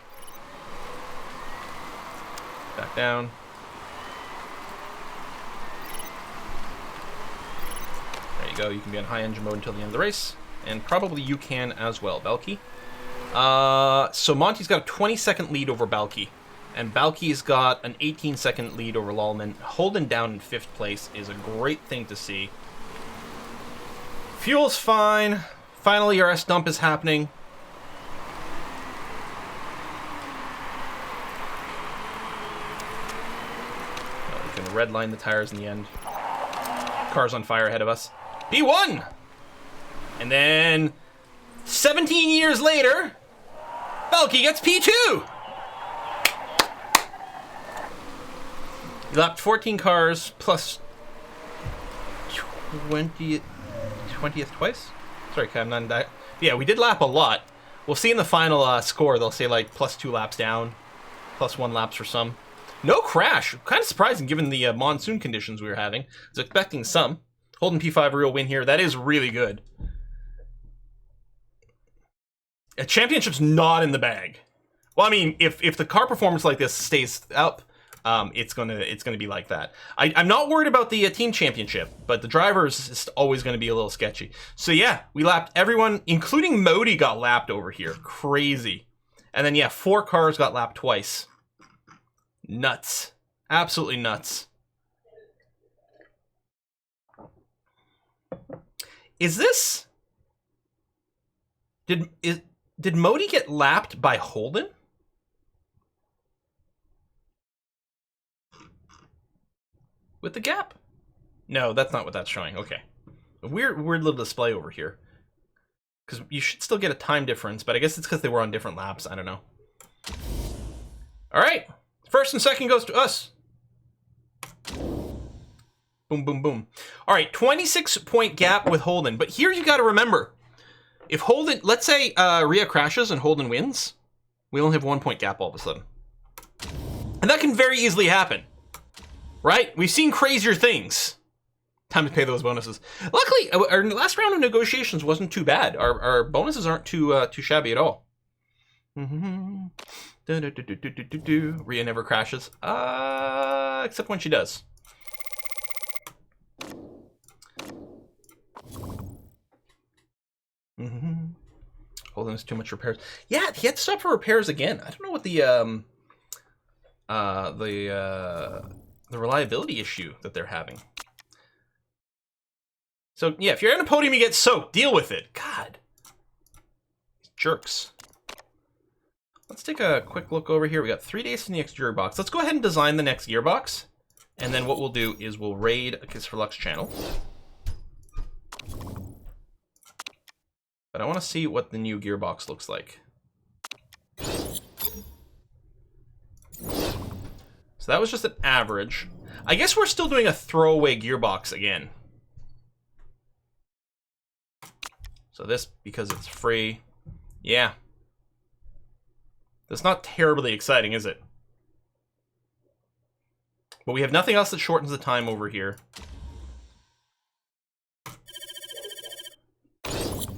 [SPEAKER 1] Back down. There you go. You can be on high engine mode until the end of the race. And probably you can as well, Balky. So Monty's got a 20-second lead over Balky. And Balky's got an 18-second lead over Lallman. Holding down in 5th place is a great thing to see. Fuel's fine. Final ERS dump is happening. We can redline the tires in the end. Car's on fire ahead of us. P1! And then 17 years later, Balky gets P2! You lapped 14 cars plus 20th twice? Sorry, Cam, not that. Yeah, we did lap a lot. We'll see in the final score, they'll say like plus 2 laps down, plus 1 laps for some. No crash. Kind of surprising given the monsoon conditions we were having. I was expecting some. Holding P5 real win here. That is really good. A championship's not in the bag. Well, I mean, if the car performance like this stays up, it's gonna be like that. I'm not worried about the team championship, but the drivers is always gonna be a little sketchy. So yeah, we lapped everyone, including Modi got lapped over here. Crazy. And then yeah, 4 cars got lapped twice. Nuts. Absolutely nuts. Is this... Did Modi get lapped by Holden? With the gap? No, that's not what that's showing. Okay. A weird little display over here. Because you should still get a time difference, but I guess it's because they were on different laps. I don't know. Alright. First and second goes to us. Boom, boom, boom. Alright, 26-point gap with Holden. But here you got to remember, if Holden, let's say Rhea crashes and Holden wins, we only have 1-point gap all of a sudden. And that can very easily happen. Right? We've seen crazier things. Time to pay those bonuses. Luckily, our last round of negotiations wasn't too bad. Our bonuses aren't too shabby at all. Rhea never crashes. Except when she does. Holden has too much repairs. Yeah, he had to stop for repairs again. I don't know what the reliability issue that they're having. So yeah, if you're on a podium, you get soaked. Deal with it. God, jerks. Let's take a quick look over here. We got 3 days from the next gearbox. Let's go ahead and design the next gearbox. And then what we'll do is we'll raid a Kiss for Lux channel. But I want to see what the new gearbox looks like. So that was just an average. I guess we're still doing a throwaway gearbox again. So this, because it's free, yeah. That's not terribly exciting, is it? But we have nothing else that shortens the time over here.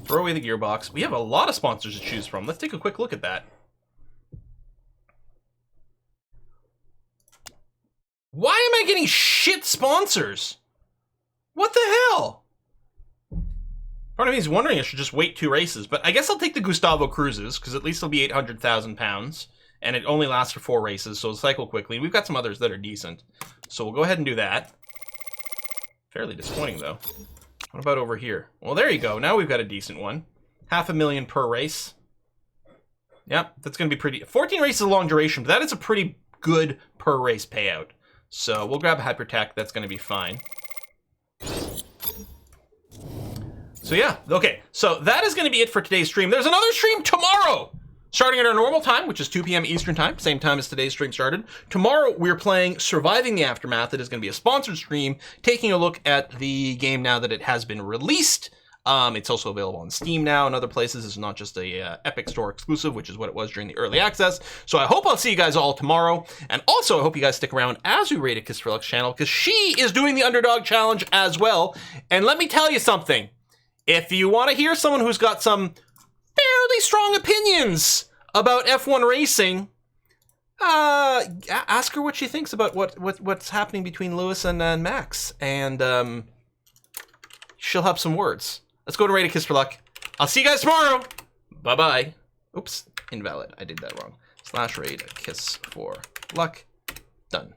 [SPEAKER 1] Throw away the gearbox. We have a lot of sponsors to choose from. Let's take a quick look at that. Why am I getting shit sponsors? What the hell? Part of me is wondering I should just wait 2 races, but I guess I'll take the Gustavo Cruises, because at least it'll be 800,000 pounds, and it only lasts for 4 races, so it'll cycle quickly. We've got some others that are decent, so we'll go ahead and do that. Fairly disappointing, though. What about over here? Well, there you go. Now we've got a decent one. 500,000 per race. Yep, that's going to be pretty... 14 races is a long duration, but that is a pretty good per race payout. So we'll grab Hypertech. That's going to be fine. So yeah, okay. So that is going to be it for today's stream. There's another stream tomorrow, starting at our normal time, which is 2 p.m. Eastern time, same time as today's stream started. Tomorrow, we're playing Surviving the Aftermath. It is going to be a sponsored stream, taking a look at the game now that it has been released. It's also available on Steam now and other places. It's not just a Epic Store exclusive, which is what it was during the early access. So I hope I'll see you guys all tomorrow. And also, I hope you guys stick around as we raid Kiss for Luck's channel, because she is doing the Underdog Challenge as well. And let me tell you something. If you want to hear someone who's got some fairly strong opinions about F1 racing, ask her what she thinks about what's happening between Lewis and Max, and she'll have some words. Let's go to Raid a Kiss for Luck. I'll see you guys tomorrow. Bye-bye. Oops, invalid. I did that wrong. /raid a Kiss for Luck. Done.